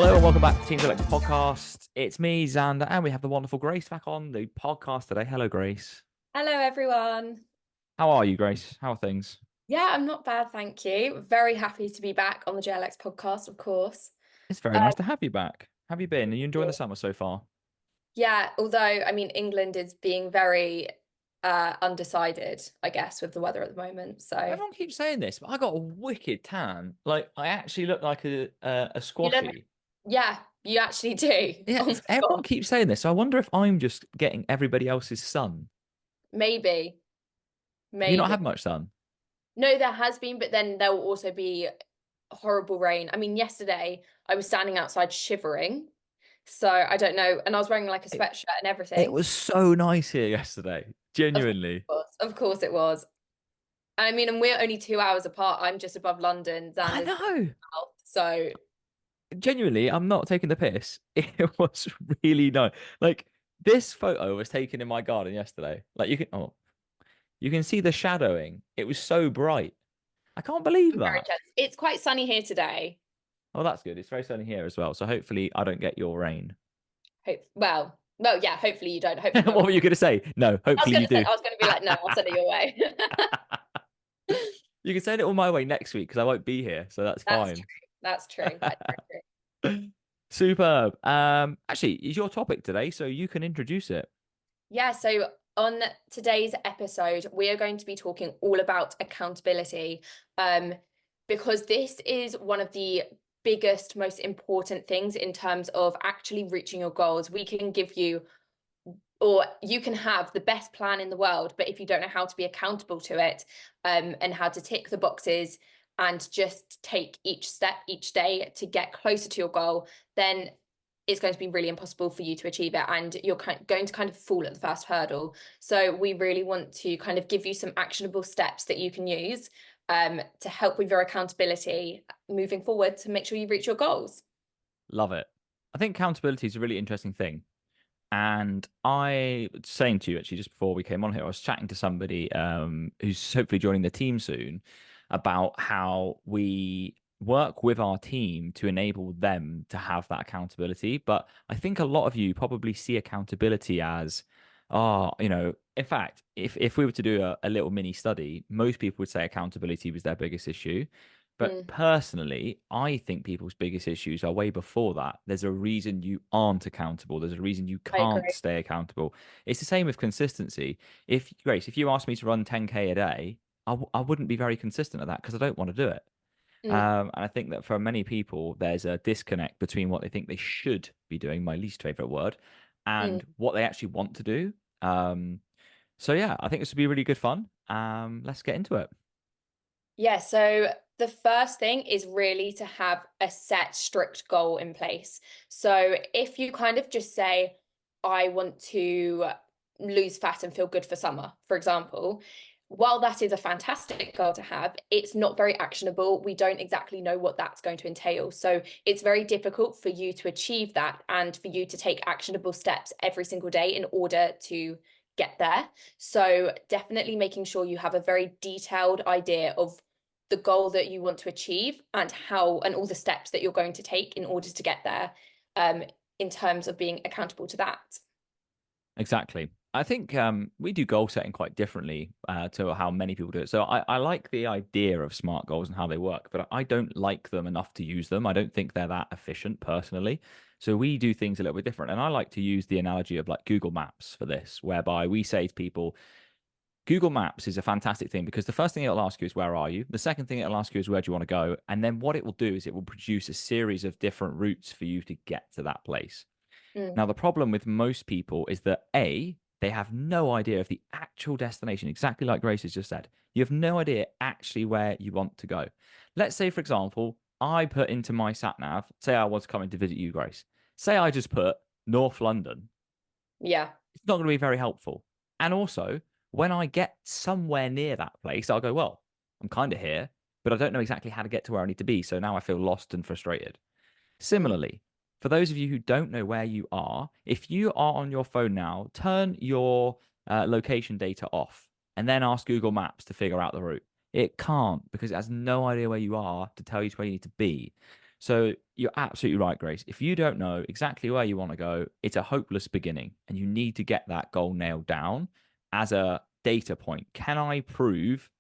Hello and welcome back to Team JLX Podcast. It's me, Xander, and we have the wonderful Grace back on the podcast today. Hello, Grace. Hello, everyone. How are you, Grace? How are things? Yeah, I'm not bad, thank you. Very happy to be back on the JLX podcast, of course. It's very Um, nice to have you back. How have you been? Are you enjoying the summer so far? yeah, although I mean England is being very undecided, I guess, with the weather at the moment. So Everyone keeps saying this, but I got a wicked tan. Like I actually look like a you look, squashy. yeah, you actually do. Yeah, Oh my everyone God. keeps saying this. So I wonder if I'm just getting everybody else's sun. Maybe, Have you not maybe. had much sun? No, there has been, but then there will also be horrible rain. I mean, yesterday I was standing outside shivering. So I don't know. And I was wearing like a It, sweatshirt and it everything. was so nice here yesterday. Genuinely. Of course it was. I mean, and we're only 2 hours apart. I'm just above London, I Xander's know. south. So Genuinely, I'm not taking the piss. It was really nice. Like this photo was taken in my garden yesterday. Like you can see the shadowing. It was so bright. I can't believe I'm very that. jealous. It's quite sunny here today. Oh, that's good. It's very sunny here as well. So hopefully I don't get your rain. Well, yeah, hopefully you don't. Hopefully What my rain. were you going to say? No, I was hopefully you gonna say, do. I was gonna be like, no, I'll send it your way. You can send it all my way next week because I won't be here, so that's That's true. fine. That's true. That's very true. Superb. Actually, it's your topic today, so you can introduce it. Yeah, so on today's episode, we are going to be talking all about accountability, um, because this is one of the biggest, most important things in terms of actually reaching your goals. We can give you, or you can have the best plan in the world, but if you don't know how to be accountable to it, and how to tick the boxes and just take each step each day to get closer to your goal, then it's going to be really impossible for you to achieve it, and you're going to kind of fall at the first hurdle. So we really want to kind of give you some actionable steps that you can use, to help with your accountability moving forward to make sure you reach your goals. Love it. I think accountability is a really interesting thing. And I was saying to you actually just before we came on here, I was chatting to somebody who's hopefully joining the team soon about how we work with our team to enable them to have that accountability. But I think a lot of you probably see accountability as, in fact, if we were to do a little mini study, most people would say accountability was their biggest issue. But Mm, personally, I think people's biggest issues are way before that. There's a reason you aren't accountable. There's a reason you I can't agree. stay accountable. It's the same with consistency. If Grace, if you asked me to run 10K a day, I wouldn't be very consistent at that because I don't want to do it. Mm, And I think that for many people, there's a disconnect between what they think they should be doing, my least favorite word, mm. and what they actually want to do. So yeah, I think this would be really good fun. Let's get into it. Yeah, so the first thing is really to have a set, strict goal in place. So if you kind of just say, I want to lose fat and feel good for summer, for example, while that is a fantastic goal to have, it's not very actionable. We don't exactly know what that's going to entail. So it's very difficult for you to achieve that and for you to take actionable steps every single day in order to get there. So definitely making sure you have a very detailed idea of the goal that you want to achieve and how and all the steps that you're going to take in order to get there, um, in terms of being accountable to that. Exactly. I think we do goal setting quite differently to how many people do it. So I like the idea of smart goals and how they work, but I don't like them enough to use them. I don't think they're that efficient personally. So we do things a little bit different. And I like to use the analogy of like Google Maps for this, whereby we say to people, Google Maps is a fantastic thing because the first thing it'll ask you is where are you? The second thing it'll ask you is where do you want to go? And then what it will do is it will produce a series of different routes for you to get to that place. Mm, Now, the problem with most people is that A, they have no idea of the actual destination, exactly like Grace has just said. You have no idea actually where you want to go. Let's say, for example, I put into my sat nav, say I was coming to visit you, Grace. Say I just put North London. yeah. It's not going to be very helpful. And also, when I get somewhere near that place, I'll go, well, I'm kind of here, but I don't know exactly how to get to where I need to be. So now I feel lost and frustrated. Mm, Similarly, for those of you who don't know where you are, if you are on your phone now, turn your location data off and then ask Google Maps to figure out the route. It can't because it has no idea where you are to tell you to where you need to be. So you're absolutely right, Grace. If you don't know exactly where you want to go, it's a hopeless beginning, and you need to get that goal nailed down as a data point. Can I prove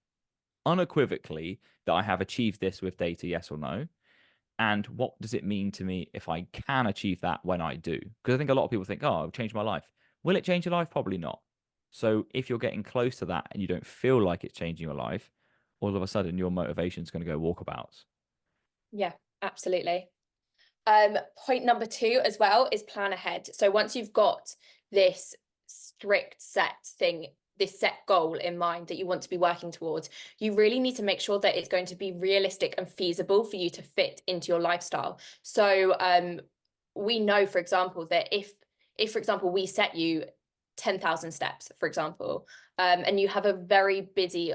unequivocally that I have achieved this with data, yes or no? And what does it mean to me if I can achieve that when I do? Because I think a lot of people think, oh, I'll change my life. Will it change your life? Probably not. So if you're getting close to that and you don't feel like it's changing your life, all of a sudden your motivation is going to go walkabouts. Yeah, absolutely. Point number two as well is plan ahead. So once you've got this strict set thing, this set goal in mind that you want to be working towards, you really need to make sure that it's going to be realistic and feasible for you to fit into your lifestyle. So we know, for example, that if for example we set you 10,000 steps, for example, and you have a very busy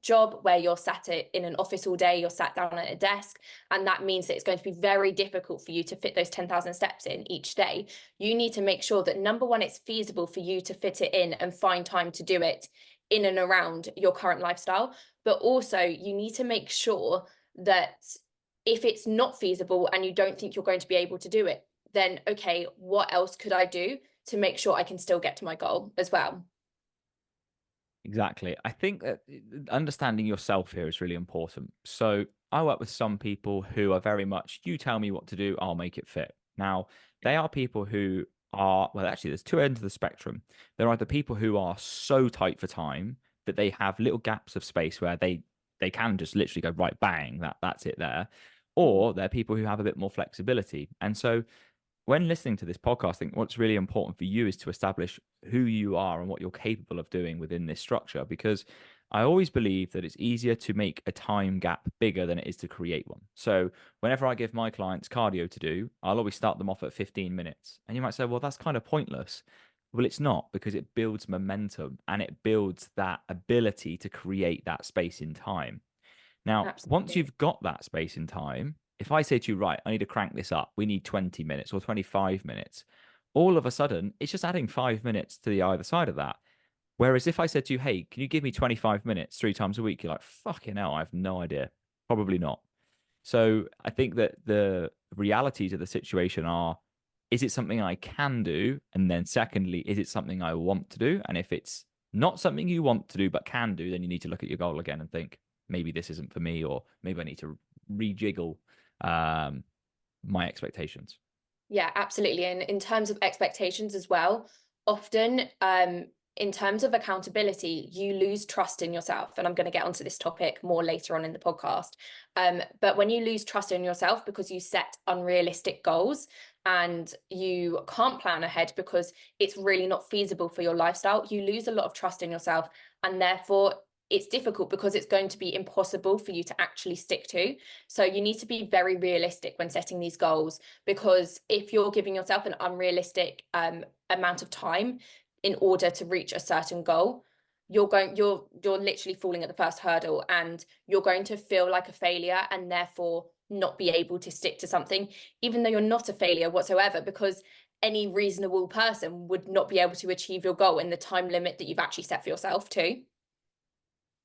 job where you're sat in an office all day, you're sat down at a desk, and that means that it's going to be very difficult for you to fit those 10,000 steps in each day. You need to make sure that number one, it's feasible for you to fit it in and find time to do it in and around your current lifestyle. But also, you need to make sure that if it's not feasible and you don't think you're going to be able to do it, then okay, what else could I do to make sure I can still get to my goal as well? Exactly. I think that understanding yourself here is really important. So I work with some people who are very much, you tell me what to do, I'll make it fit. Now, they are people who are, well, actually, there's two ends of the spectrum. There are the people who are so tight for time that they have little gaps of space where they can just literally go right bang, that's it there. Mm. Or they're people who have a bit more flexibility. And so when listening to this podcast, I think what's really important for you is to establish who you are and what you're capable of doing within this structure. Because I always believe that it's easier to make a time gap bigger than it is to create one. So whenever I give my clients cardio to do, I'll always start them off at 15 minutes. And you might say, well, that's kind of pointless. Well, it's not, because it builds momentum and it builds that ability to create that space in time. Now, once Absolutely. you've got that space in time, if I say to you, right, I need to crank this up, we need 20 minutes or 25 minutes, all of a sudden, it's just adding 5 minutes to the either side of that. Whereas if I said to you, hey, can you give me 25 minutes 3 times a week? You're like, fucking hell, I have no idea. Probably not. So I think that the realities of the situation are, is it something I can do? And then secondly, is it something I want to do? And if it's not something you want to do but can do, then you need to look at your goal again and think, maybe this isn't for me, or maybe I need to rejiggle um, my expectations. Yeah, absolutely. And in terms of expectations as well, often in terms of accountability, you lose trust in yourself. And I'm going to get onto this topic more later on in the podcast. But when you lose trust in yourself because you set unrealistic goals and you can't plan ahead because it's really not feasible for your lifestyle, you lose a lot of trust in yourself. And therefore, it's difficult because it's going to be impossible for you to actually stick to. So you need to be very realistic when setting these goals, because if you're giving yourself an unrealistic amount of time in order to reach a certain goal, you're literally falling at the first hurdle, and you're going to feel like a failure and therefore not be able to stick to something, even though you're not a failure whatsoever, because any reasonable person would not be able to achieve your goal in the time limit that you've actually set for yourself too.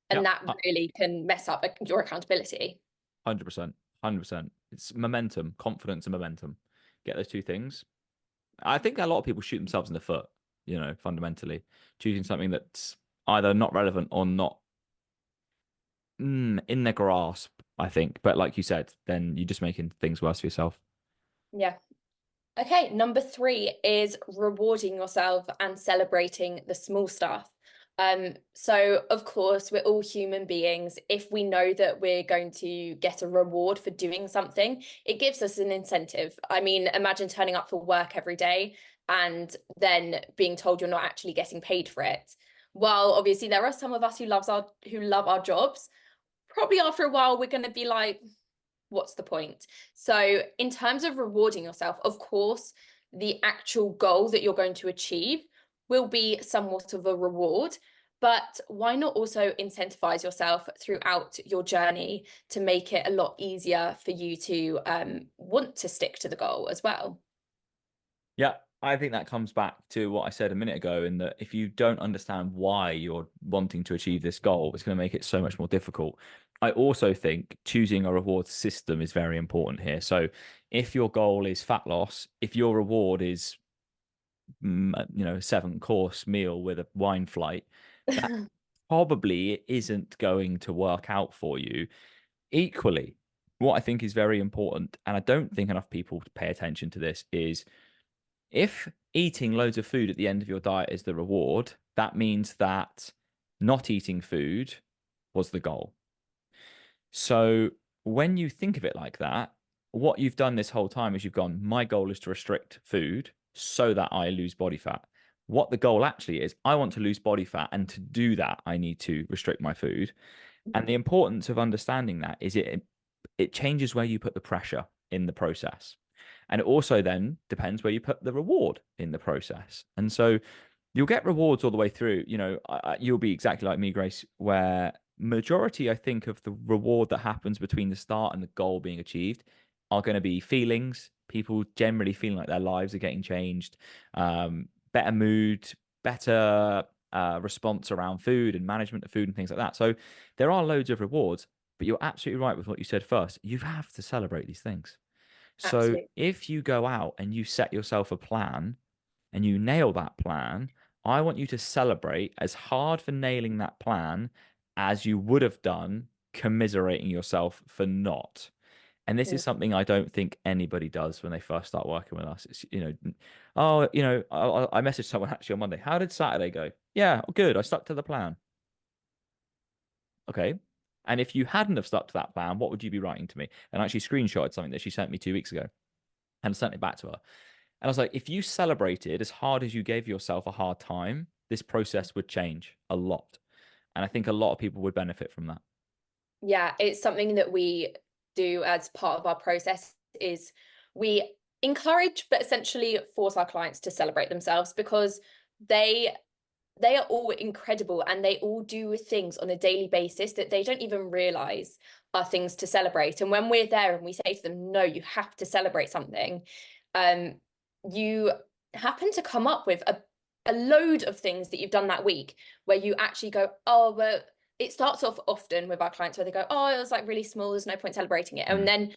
Yeah, And that really can mess up your accountability. 100%. 100%. It's momentum, confidence, and momentum. Get those two things. I think a lot of people shoot themselves in the foot, fundamentally, choosing something that's either not relevant or not in their grasp, I think. But like you said, then you're just making things worse for yourself. Yeah. Okay, number three is rewarding yourself and celebrating the small stuff. So of course, we're all human beings. If we know that we're going to get a reward for doing something, it gives us an incentive. I mean, imagine turning up for work every day and then being told you're not actually getting paid for it. While obviously there are some of us who love our jobs, probably after a while we're going to be like, what's the point? So, in terms of rewarding yourself, of course, the actual goal that you're going to achieve will be somewhat of a reward. But why not also incentivize yourself throughout your journey to make it a lot easier for you to want to stick to the goal as well? Yeah. I think that comes back to what I said a minute ago, in that if you don't understand why you're wanting to achieve this goal, it's going to make it so much more difficult. I also think choosing a reward system is very important here. So if your goal is fat loss, if your reward is, a 7 course meal with a wine flight, that probably isn't going to work out for you. Equally, what I think is very important, and I don't think enough people pay attention to this, is if eating loads of food at the end of your diet is the reward, that means that not eating food was the goal. So when you think of it like that, what you've done this whole time is you've gone, my goal is to restrict food so that I lose body fat. What the goal actually is, I want to lose body fat, and to do that, I need to restrict my food. And the importance of understanding that is it changes where you put the pressure in the process. And it also then depends where you put the reward in the process. And so you'll get rewards all the way through. You'll be exactly like me, Grace, where majority, I think, of the reward that happens between the start and the goal being achieved are going to be feelings, people generally feeling like their lives are getting changed, better mood, better response around food and management of food and things like that. So there are loads of rewards, but you're absolutely right with what you said first. You have to celebrate these things. So Absolutely. if you go out and you set yourself a plan and you nail that plan, I want you to celebrate as hard for nailing that plan as you would have done commiserating yourself for not. And this is something I don't think anybody does when they first start working with us. It's, oh, I messaged someone actually on Monday. How did Saturday go? Yeah, good. I stuck to the plan. Okay. And if you hadn't have stuck to that plan, what would you be writing to me? And I actually screenshotted something that she sent me 2 weeks ago and sent it back to her. And I was like, if you celebrated as hard as you gave yourself a hard time, this process would change a lot. And I think a lot of people would benefit from that. Yeah, it's something that we do as part of our process is we encourage but essentially force our clients to celebrate themselves because they they are all incredible and they all do things on a daily basis that they don't even realize are things to celebrate. And when we're there and we say to them, no, you have to celebrate something, um, you happen to come up with a load of things that you've done that week where you actually go, oh, well, it starts off often with our clients where they go, oh, it was like really small, there's no point celebrating it. And Mm. then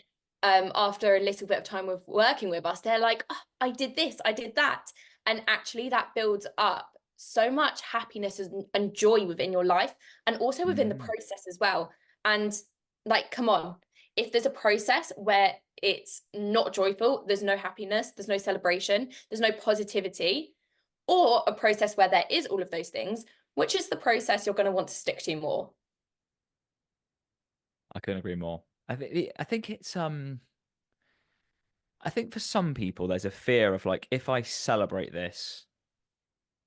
after a little bit of time with working with us, they're like, oh, I did this, I did that. And actually that builds up so much happiness and joy within your life and also within the Mm. process as well. And like, come on, if there's a process where it's not joyful, there's no happiness, there's no celebration, there's no positivity, or a process where there is all of those things, which is the process you're going to want to stick to more? I couldn't agree more. I think it's I think for some people there's a fear of like, if I celebrate this,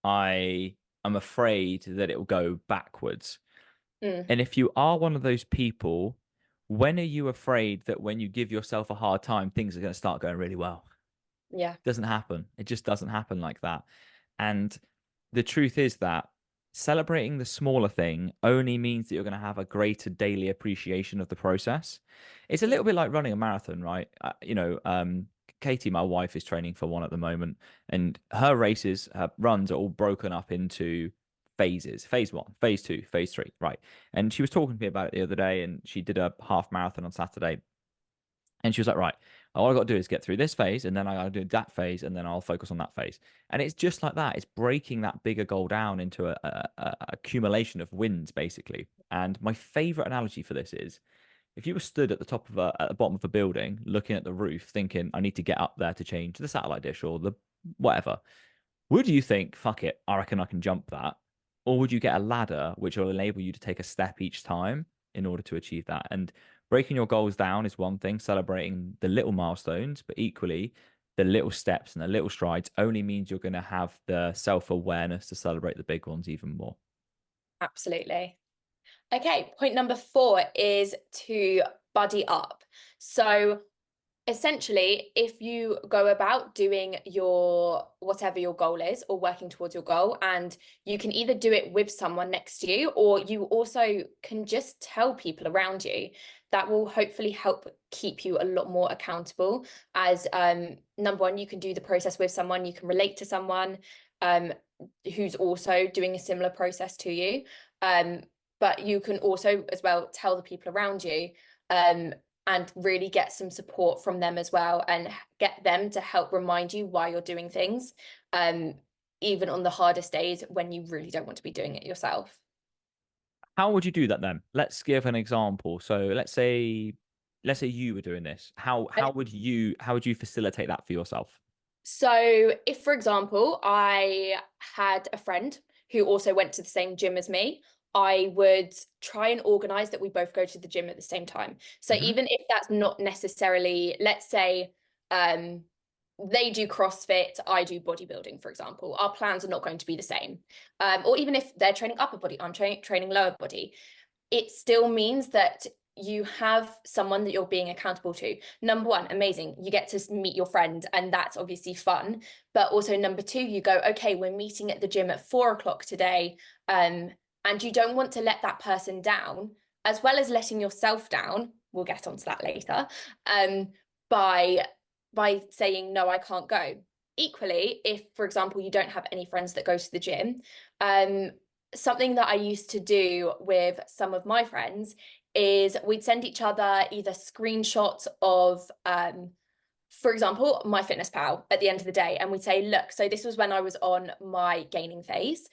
I am afraid that it will go backwards. Mm, And if you are one of those people, when are you afraid that when you give yourself a hard time, things are going to start going really well? yeah, Doesn't happen. It just doesn't happen like that. And the truth is that celebrating the smaller thing only means that you're going to have a greater daily appreciation of the process. It's a yeah, little bit like running a marathon, right? Katie, my wife, is training for one at the moment, and her races, her runs are all broken up into phases: phase one, phase two, phase three, right? And she was talking to me about it the other day, and she did a half marathon on Saturday. And she was like, right, all I got to do is get through this phase, and then I got to do that phase, and then I'll focus on that phase. And it's just like that. It's breaking that bigger goal down into a accumulation of wins, basically. And my favorite analogy for this is, if you were stood at the at the bottom of a building, looking at the roof, thinking, I need to get up there to change the satellite dish or the whatever, would you think, fuck it, I reckon I can jump that? Or would you get a ladder which will enable you to take a step each time in order to achieve that? And breaking your goals down is one thing, celebrating the little milestones, but equally, the little steps and the little strides only means you're going to have the self-awareness to celebrate the big ones even more. absolutely. Okay, point number 4 is to buddy up. So Essentially, if you go about doing your whatever your goal is or working towards your goal, and you can either do it with someone next to you, or you also can just tell people around you, that will hopefully help keep you a lot more accountable. As number one, you can do the process with someone, you can relate to someone um, who's also doing a similar process to you. Um, but you can also as well tell the people around you, um, and really get some support from them as well, and get them to help remind you why you're doing things, even on the hardest days when you really don't want to be doing it yourself. How would you do that then? Let's give an example. So let's say you were doing this. How would you facilitate that for yourself? So, if, for example, I had a friend who also went to the same gym as me, I would try and organize that we both go to the gym at the same time. So, Hmm. even if that's not necessarily, let's say, um, they do CrossFit, I do bodybuilding, for example, our plans are not going to be the same. Or even if they're training upper body, I'm training lower body, it still means that you have someone that you're being accountable to. Number one, amazing. You get to meet your friend, and that's obviously fun. But also, number two, you go, okay, we're meeting at the gym at 4 o'clock today. And you don't want to let that person down, as well as letting yourself down. We'll get onto that later. Um, by saying, no, I can't go. Equally, if, for example, you don't have any friends that go to the gym, um, something that I used to do with some of my friends is we'd send each other either screenshots of, for example, my fitness pal at the end of the day, and we'd say, look, so this was when I was on my gaining phase.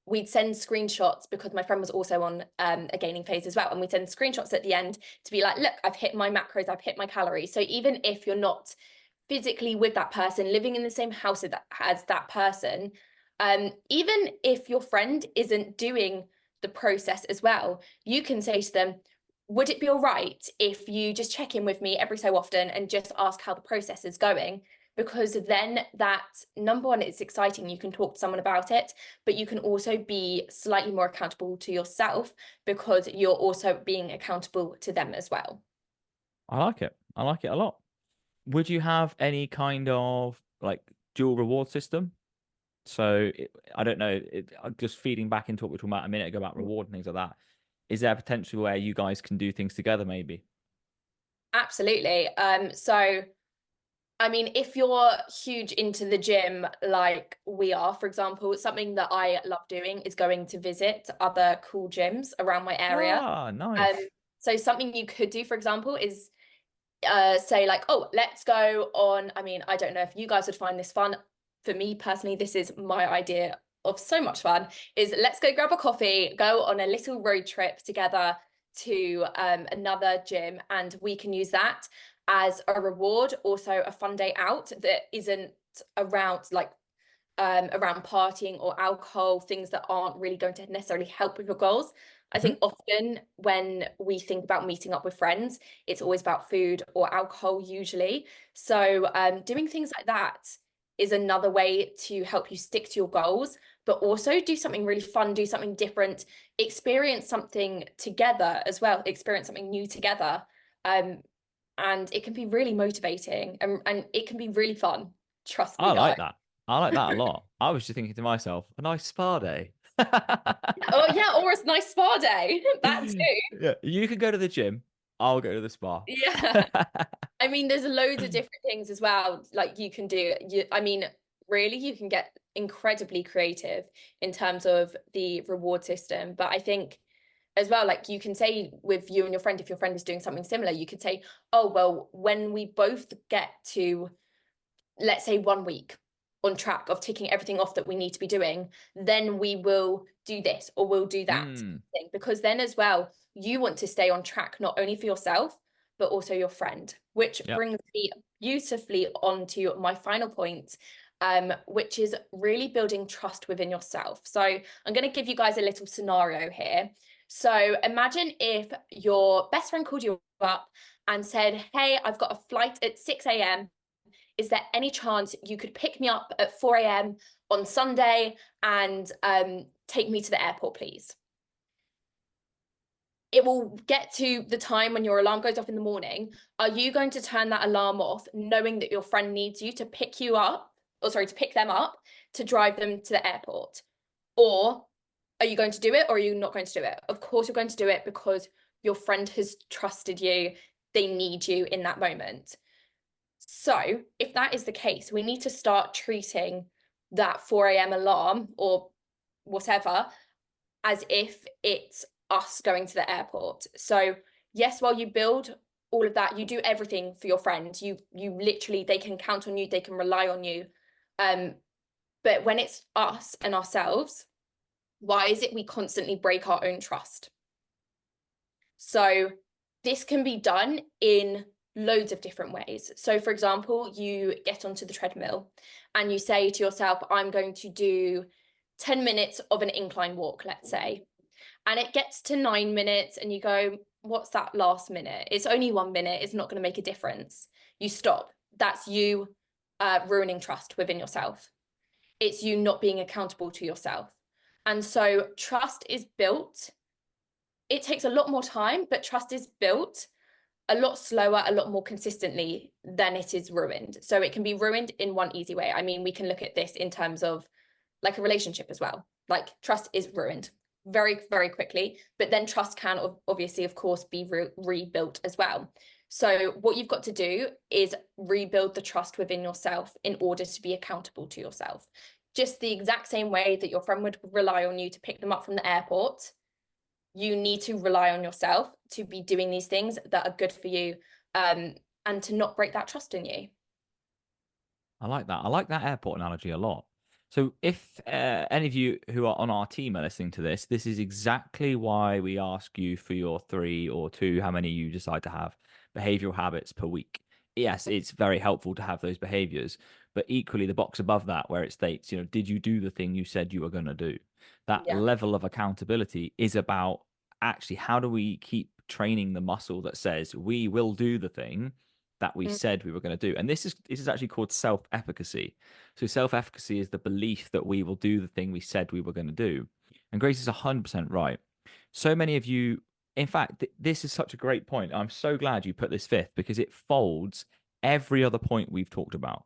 We'd send screenshots because my friend was also on a gaining phase as well, and we'd send screenshots at the end to be like, look, I've hit my macros, I've hit my calories. So even if you're not physically with that person, living in the same house as that person, even if your friend isn't doing the process as well, you can say to them, would it be all right if you just check in with me every so often and just ask how the process is going? Because then that, number one, it's exciting. You can talk to someone about it, but you can also be slightly more accountable to yourself because you're also being accountable to them as well. I like it. I like it a lot. Would you have any kind of like dual reward system? I don't know. Just feeding back into what we were talking about a minute ago about reward and things like that. Is there a potential where you guys can do things together, maybe? Absolutely. So I mean, if you're huge into the gym like we are, for example, something that I love doing is going to visit other cool gyms around my area. Ah, Um, nice. so something you could do, for example, is say like, oh, let's go on. I mean, I don't know if you guys would find this fun. For me personally, this is my idea of so much fun, is let's go grab a coffee, go on a little road trip together to another gym, and we can use that as a reward, also a fun day out that isn't around like around partying or alcohol, things that aren't really going to necessarily help with your goals. I Mhm. think often when we think about meeting up with friends, it's always about food or alcohol, usually. So, doing things like that is another way to help you stick to your goals, but also do something really fun, do something different, experience something together as well, experience something new together. Um, and it can be really motivating, and it can be really fun. Trust I me, guys. like that. I like that a lot. I was just thinking to myself, a nice spa day. Oh yeah, or a nice spa day. That too. Yeah, you can go to the gym. I'll go to the spa. Yeah. I mean, there's loads of different things as well, like you can do. I mean, really, you can get incredibly creative in terms of the reward system. But I think as well, like you can say with you and your friend, if your friend is doing something similar, you could say, oh, well, when we both get to, let's say, 1 week on track of ticking everything off that we need to be doing, then we will do this or we'll do that Mm, thing. Because then as well, you want to stay on track, not only for yourself, but also your friend, which yeah. brings me beautifully on to my final point, which is really building trust within yourself. So I'm going to give you guys a little scenario here. So imagine if your best friend called you up and said, hey, I've got a flight at 6 a.m. Is there any chance you could pick me up at 4 a.m. on Sunday and take me to the airport, please? will get to the time when your alarm goes off in the morning. Are you going to turn that alarm off knowing that your friend needs you to pick you up, or sorry, to pick them up to drive them to the airport? Or are you going to do it, or are you not going to do it? Of course you're going to do it because your friend has trusted you. They need you in that moment. So if that is the case, we need to start treating that 4 a.m. alarm or whatever as if it's us going to the airport. So yes, while you build all of that, you do everything for your friend. You literally, they can count on you, they can rely on you. But when it's us and ourselves, why is it we constantly break our own trust? So this can be done in loads of different ways. So for example, you get onto the treadmill and you say to yourself, I'm going to do 10 minutes of an incline walk, let's say. And it gets to 9 minutes and you go, what's that last minute? It's only 1 minute. It's not going to make a difference. You stop. That's you ruining trust within yourself. It's you not being accountable to yourself. And so trust is built. It takes a lot more time, but trust is built a lot slower, a lot more consistently than it is ruined. So it can be ruined in one easy way. I mean, we can look at this in terms of like a relationship as well. Like trust is ruined very, very quickly, but then trust can obviously, of course, be rebuilt as well. So what you've got to do is rebuild the trust within yourself in order to be accountable to yourself. Just the exact same way that your friend would rely on you to pick them up from the airport, you need to rely on yourself to be doing these things that are good for you, and to not break that trust in you. I like that. I like that airport analogy a lot. So, if any of you who are on our team are listening to this is exactly why we ask you for your 3 or 2, how many you decide to have, behavioral habits per week. Yes, it's very helpful to have those behaviors, but equally, the box above that, where it states, did you do the thing you said you were going to do? That Yeah. level of accountability is about actually how do we keep training the muscle that says we will do the thing that we Mm. said we were going to do. And this is actually called self-efficacy. So self-efficacy is the belief that we will do the thing we said we were going to do. And Grace is 100% right. So many of you, in fact, this is such a great point. I'm so glad you put this fifth because it folds every other point we've talked about.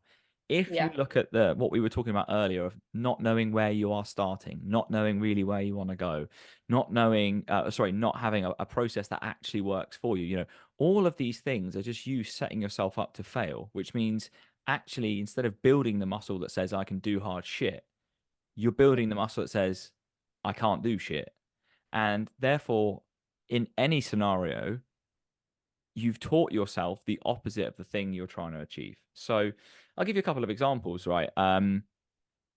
If you Yeah. look at the what we were talking about earlier of not knowing where you are starting, not knowing really where you want to go, not knowing, not having a process that actually works for you, all of these things are just you setting yourself up to fail, which means actually instead of building the muscle that says I can do hard shit, you're building the muscle that says I can't do shit. And therefore, in any scenario, you've taught yourself the opposite of the thing you're trying to achieve. So I'll give you a couple of examples, right? I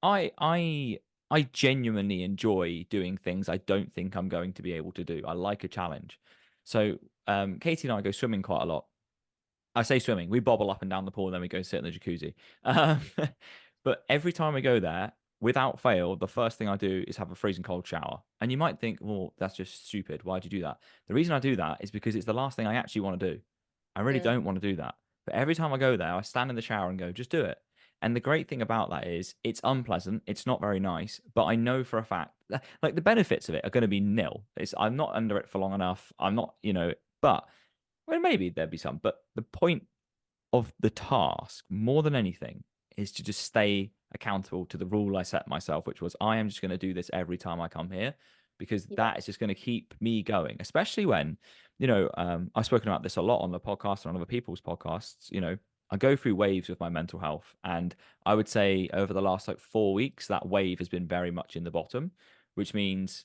I I genuinely enjoy doing things I don't think I'm going to be able to do. I like a challenge. So Katie and I go swimming quite a lot. I say swimming. We bobble up and down the pool, and then we go sit in the jacuzzi. Um, but every time we go there, without fail, the first thing I do is have a freezing cold shower. And you might think, well, that's just stupid. Why'd you do that? The reason I do that is because it's the last thing I actually want to do. I really Mm. don't want to do that. But every time I go there, I stand in the shower and go, just do it. And the great thing about that is it's unpleasant. It's not very nice, but I know for a fact, like the benefits of it are going to be nil. I'm not under it for long enough. I'm not, but well, maybe there'd be some. But the point of the task, more than anything, is to just stay accountable to the rule I set myself, which was I am just going to do this every time I come here because Yeah. that is just going to keep me going, especially when, I've spoken about this a lot on the podcast and on other people's podcasts. I go through waves with my mental health. And I would say over the last like 4 weeks, that wave has been very much in the bottom, which means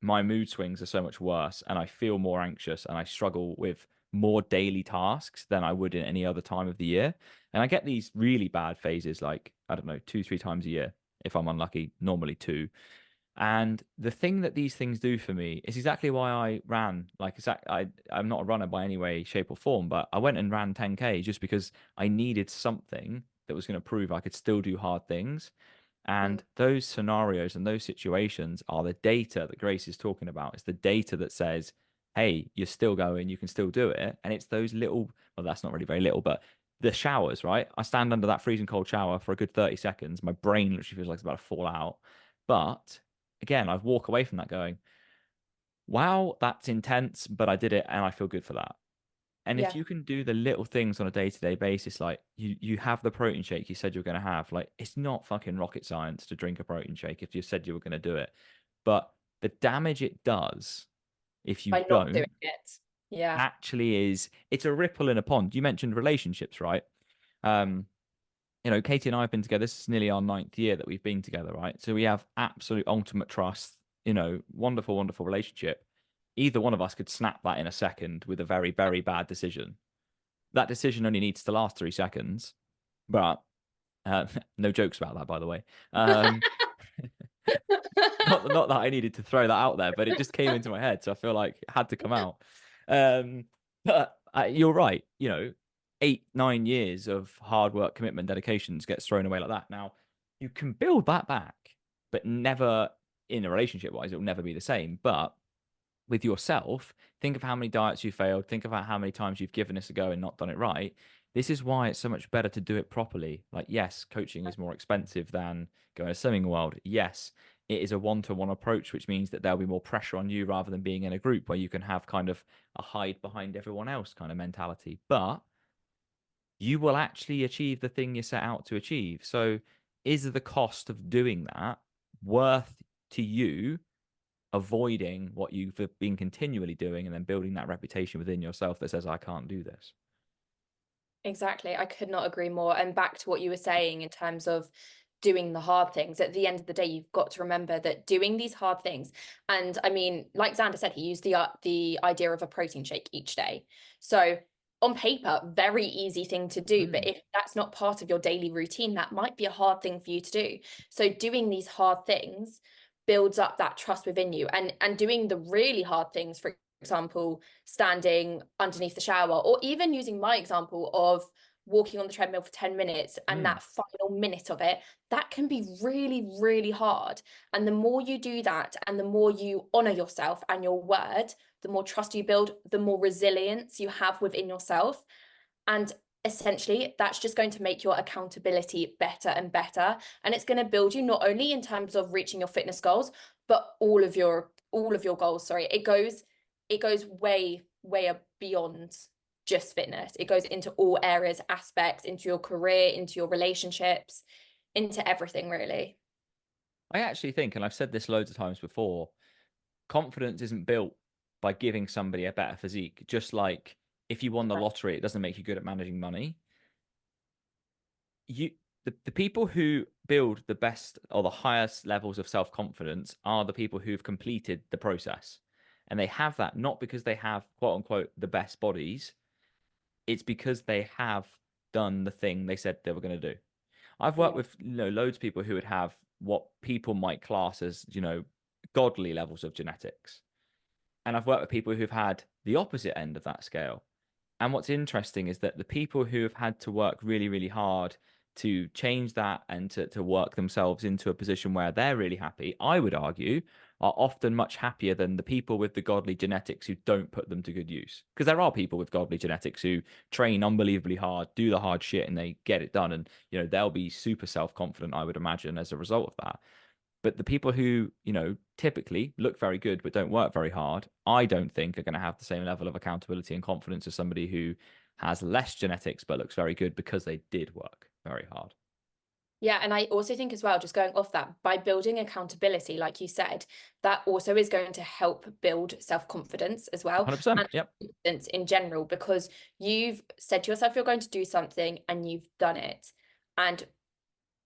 my mood swings are so much worse and I feel more anxious and I struggle with more daily tasks than I would in any other time of the year. And I get these really bad phases, like, I don't know, 2, 3 times a year, if I'm unlucky, normally two. And the thing that these things do for me is exactly why I ran. I'm not a runner by any way, shape, or form, but I went and ran 10K just because I needed something that was going to prove I could still do hard things. Mm. And those scenarios and those situations are the data that Grace is talking about. It's the data that says, hey, you're still going, you can still do it. And it's those little, well, that's not really very little, but the showers, right? I stand under that freezing cold shower for a good 30 seconds. My brain literally feels like it's about to fall out. But again, I walk away from that going, wow, that's intense, but I did it and I feel good for that. And if Yeah, you can do the little things on a day-to-day basis, like you have the protein shake you said you're going to have, like it's not fucking rocket science to drink a protein shake if you said you were going to do it. But the damage it does if you by not doing don't it. Yeah, actually is it's a ripple in a pond. You mentioned relationships, right? Um, Katie and I have been together. This is nearly our 9th year that we've been together, right? So we have absolute ultimate trust, wonderful, wonderful relationship. Either one of us could snap that in a second with a very, very bad decision. That decision only needs to last 3 seconds, but no jokes about that, by the way. Not that I needed to throw that out there, but it just came into my head, so I feel like it had to come out. Um, but you're right. 8, 9 years of hard work, commitment, dedications gets thrown away like that. Now you can build that back, but never in a relationship wise, it will never be the same. But with yourself, think of how many diets you failed, think about how many times you've given this a go and not done it right. This is why it's so much better to do it properly. Like, yes, coaching is more expensive than going to swimming world. Yes, it is a one-to-one approach, which means that there'll be more pressure on you rather than being in a group where you can have kind of a hide behind everyone else kind of mentality. But you will actually achieve the thing you set out to achieve. So, is the cost of doing that worth to you avoiding what you've been continually doing and then building that reputation within yourself that says, I can't do this? exactly. I could not agree more. And back to what you were saying in terms of doing the hard things, at the end of the day, you've got to remember that doing these hard things, and I mean, like Xander said, he used the idea of a protein shake each day. So on paper, very easy thing to do, but Mm. if that's not part of your daily routine, that might be a hard thing for you to do. So doing these hard things builds up that trust within you, and doing the really hard things, for example, standing underneath the shower, or even using my example of walking on the treadmill for 10 minutes, and Mm. that final minute of it, that can be really, really hard. And the more you do that, and the more you honor yourself and your word, the more trust you build, the more resilience you have within yourself. And essentially, that's just going to make your accountability better and better. And it's going to build you not only in terms of reaching your fitness goals, but all of your goals. Sorry, it goes way beyond just fitness. It goes into all areas, aspects, into your career, into your relationships, into everything really. I actually think, and I've said this loads of times before, confidence isn't built by giving somebody a better physique. Just like if you won the lottery, it doesn't make you good at managing money. You the people who build the best or the highest levels of self-confidence are the people who've completed the process. And they have that not because they have quote unquote the best bodies, it's because they have done the thing they said they were going to do. I've worked Yeah. with loads of people who would have what people might class as godly levels of genetics, and I've worked with people who've had the opposite end of that scale. And what's interesting is that the people who have had to work really, really hard to change that and to work themselves into a position where they're really happy, I would argue, are often much happier than the people with the godly genetics who don't put them to good use. Because there are people with godly genetics who train unbelievably hard, do the hard shit, and they get it done. And, they'll be super self confident, I would imagine, as a result of that. But the people who, typically look very good but don't work very hard, I don't think are going to have the same level of accountability and confidence as somebody who has less genetics but looks very good because they did work very hard. Yeah, and I also think as well, just going off that, by building accountability, like you said, that also is going to help build self-confidence as well, 100%. and Yep. confidence in general, because you've said to yourself you're going to do something and you've done it. And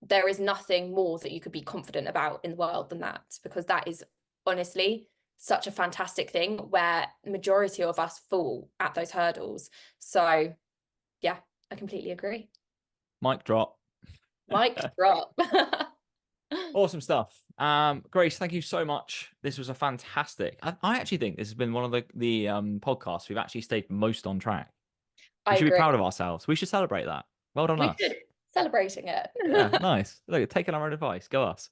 there is nothing more that you could be confident about in the world than that, because that is honestly such a fantastic thing where majority of us fall at those hurdles. So yeah, I completely agree. Mic drop. Mic drop. Awesome stuff. Grace, thank you so much. This was a fantastic. I actually think this has been one of the podcasts we've actually stayed most on track. We I should be agree. proud of ourselves. We should celebrate that. Well done We us. should celebrating it. Yeah, nice. Look, taking our own advice. Go us.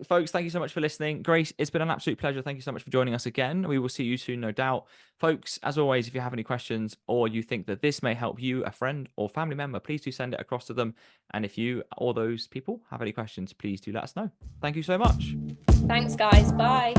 Folks, thank you so much for listening. Grace, it's been an absolute pleasure. Thank you so much for joining us again. We will see you soon, no doubt. Folks, as always, if you have any questions or you think that this may help you, a friend or family member, please do send it across to them. And if you or those people have any questions, please do let us know. Thank you so much. Thanks, guys. Bye.